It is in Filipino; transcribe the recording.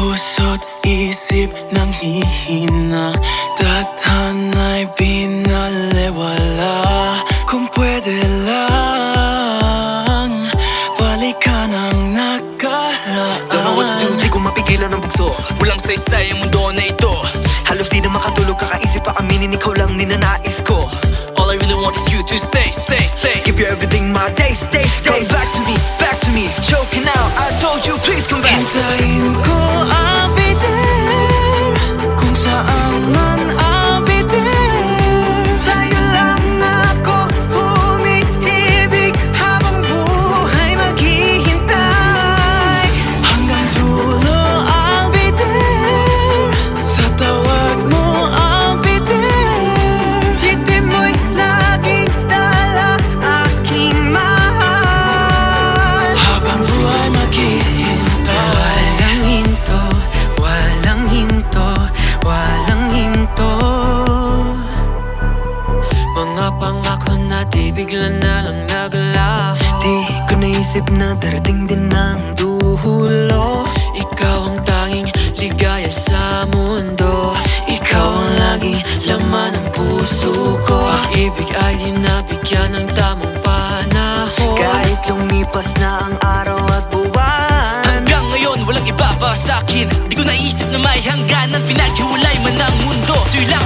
Puso't isip nang hihina, tadhana'y binaliwala. Kung pwede lang, balikan ang nagkalaan. Don't know what to do, di ko mapigilan ang bugso. Walang saysay ang mundo na ito. Halos di na makatulog, kakaisip pa aminin, ikaw lang ninanais ko. All I really want is you to stay, stay, stay. Give you everything, my days, days, days. Come back to me, choking out. I told you, please come back. Hintayin ko ang bitin, kung saan man ang bitin. Sa'yo lang ako humihibig, habang buhay maghihintay. Hanggang dulo ang bitin, sa tawag mo ang bitin. Bitin mo'y laging dala aking mahal. Habang buhay maghihintay. Walang hinto, walang hinto, walang hinto. Mga pangako na di bigla na lang naglaho. Di ko naisip na darating din ang dulo. Ikaw ang tanging ligaya sa mundo. Ikaw ang laging laman ng puso ko. Pag-ibig ay di nabigyan ng tamang panahon. Kahit lumipas na ang araw at buwan, hanggang ngayon walang iba pa sa'kin. Di ko naisip na may hangganan, pinaghiwalay man ang mundo. Sa'yo lang